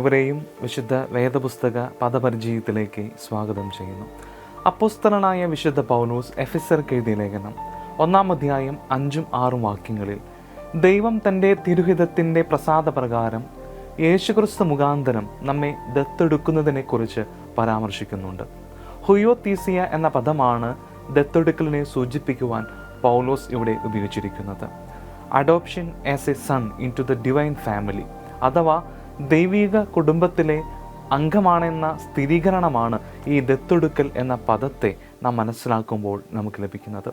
ഏവരെയും വിശുദ്ധ വേദപുസ്തക പദപരിചയത്തിലേക്ക് സ്വാഗതം ചെയ്യുന്നു. അപ്പോസ്തലനായ വിശുദ്ധ പൗലോസ് എഫെസ്യർക്ക് എഴുതിയ ലേഖനം 1-ാം അധ്യായം 5-6 വാക്യങ്ങളിൽ ദൈവം തൻ്റെ തിരുഹിതത്തിൻ്റെ പ്രസാദപ്രകാരം യേശുക്രിസ്തു മുഖാന്തരം നമ്മെ ദത്തെടുക്കുന്നതിനെക്കുറിച്ച് പരാമർശിക്കുന്നുണ്ട്. ഹുയോത്തീസിയ എന്ന പദമാണ് ദത്തെടുക്കലിനെ സൂചിപ്പിക്കുവാൻ പൗലോസ് ഇവിടെ ഉപയോഗിച്ചിരിക്കുന്നത്. Adoption as a son in to the divine family, അഥവാ ദൈവിക കുടുംബത്തിലെ അംഗമാണെന്ന സ്ഥിരീകരണമാണ് ഈ ദത്തെടുക്കൽ എന്ന പദത്തെ നാം മനസ്സിലാക്കുമ്പോൾ നമുക്ക് ലഭിക്കുന്നത്.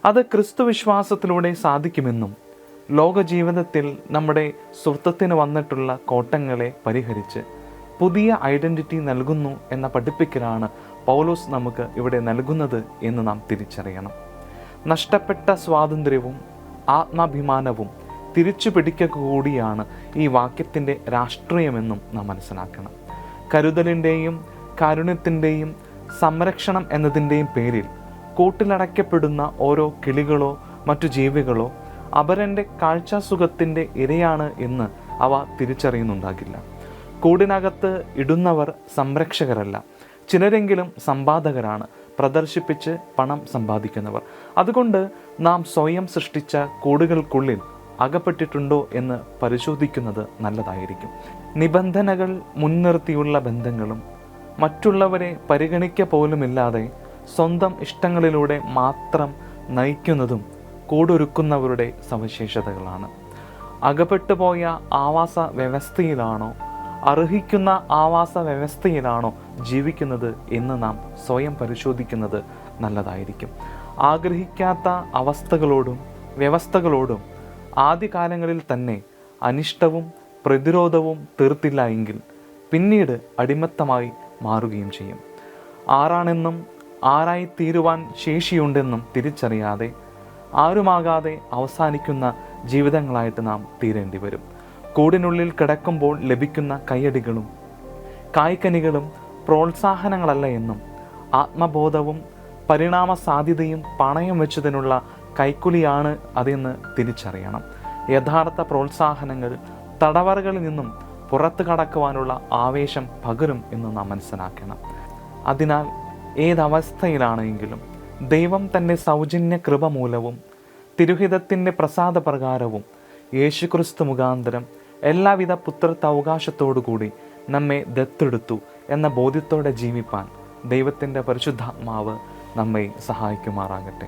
അത് ക്രിസ്തു വിശ്വാസത്തിലൂടെ സാധിക്കുമെന്നും ലോക ജീവിതത്തിൽ നമ്മുടെ സ്വത്വത്തിന് വന്നിട്ടുള്ള കോട്ടങ്ങളെ പരിഹരിച്ച് പുതിയ ഐഡൻറ്റിറ്റി നൽകുന്നു എന്ന പഠിപ്പിക്കലാണ് പൗലോസ് നമുക്ക് ഇവിടെ നൽകുന്നത് എന്ന് നാം തിരിച്ചറിയണം. നഷ്ടപ്പെട്ട സ്വാതന്ത്ര്യവും ആത്മാഭിമാനവും തിരിച്ചു പിടിക്കുക കൂടിയാണ് ഈ വാക്യത്തിൻ്റെ രാഷ്ട്രീയമെന്നും നാം മനസ്സിലാക്കണം. കരുതലിൻ്റെയും കാരുണ്യത്തിൻ്റെയും സംരക്ഷണം എന്നതിൻ്റെയും പേരിൽ കൂട്ടിലടയ്ക്കപ്പെടുന്ന ഓരോ കിളികളോ മറ്റു ജീവികളോ അപരൻ്റെ കാഴ്ചാസുഖത്തിൻ്റെ ഇരയാണ് എന്ന് അവ തിരിച്ചറിയുന്നുണ്ടാകില്ല. കൂടിനകത്ത് ഇടുന്നവർ സംരക്ഷകരല്ല, ചിലരെങ്കിലും സമ്പാദകരാണ്, പ്രദർശിപ്പിച്ച് പണം സമ്പാദിക്കുന്നവർ. അതുകൊണ്ട് നാം സ്വയം സൃഷ്ടിച്ച കൂടുകൾക്കുള്ളിൽ അകപ്പെട്ടിട്ടുണ്ടോ എന്ന് പരിശോധിക്കുന്നത് നല്ലതായിരിക്കും. നിബന്ധനകൾ മുൻനിർത്തിയുള്ള ബന്ധങ്ങളും മറ്റുള്ളവരെ പരിഗണിക്ക പോലുമില്ലാതെ സ്വന്തം ഇഷ്ടങ്ങളിലൂടെ മാത്രം നയിക്കുന്നതും കൂടൊരുക്കുന്നവരുടെ സവിശേഷതകളാണ്. അകപ്പെട്ടുപോയ ആവാസ വ്യവസ്ഥയിലാണോ അർഹിക്കുന്ന ആവാസ വ്യവസ്ഥയിലാണോ ജീവിക്കുന്നത് എന്ന് നാം സ്വയം പരിശോധിക്കുന്നത് നല്ലതായിരിക്കും. ആഗ്രഹിക്കാത്ത അവസ്ഥകളോടും വ്യവസ്ഥകളോടും ആദ്യകാലങ്ങളിൽ തന്നെ അനിഷ്ടവും പ്രതിരോധവും തീർത്തില്ല എങ്കിൽ പിന്നീട് അടിമത്തമായി മാറുകയും ചെയ്യും. ആരാണെന്നും ആരായി തീരുവാൻ ശേഷിയുണ്ടെന്നും തിരിച്ചറിയാതെ ആരുമാകാതെ അവസാനിക്കുന്ന ജീവിതങ്ങളായിട്ട് നാം തീരേണ്ടി വരും. കൂടിനുള്ളിൽ കിടക്കുമ്പോൾ ലഭിക്കുന്ന കയ്യടികളും കായ്ക്കനികളും പ്രോത്സാഹനങ്ങളല്ല എന്നും ആത്മബോധവും പരിണാമ സാധ്യതയും പണയം വെച്ചതിനുള്ള കൈക്കൂലിയാണ് അതെന്ന് തിരിച്ചറിയണം. യഥാർത്ഥ പ്രോത്സാഹനങ്ങൾ തടവറകളിൽ നിന്നും പുറത്തു കടക്കുവാനുള്ള ആവേശം പകരും എന്ന് നാം മനസ്സിലാക്കണം. അതിനാൽ ഏതവസ്ഥയിലാണെങ്കിലും ദൈവം തൻ്റെ സൗജന്യ കൃപ മൂലവും തിരുഹിതത്തിൻ്റെ പ്രസാദപ്രകാരവും യേശുക്രിസ്തു മുഖാന്തരം എല്ലാവിധ പുത്രത്വവകാശത്തോടുകൂടി നമ്മെ ദത്തെടുത്തു എന്ന ബോധ്യത്തോടെ ജീവിപ്പാൻ ദൈവത്തിൻ്റെ പരിശുദ്ധാത്മാവ് നമ്മെ സഹായിക്കുമാറാകട്ടെ.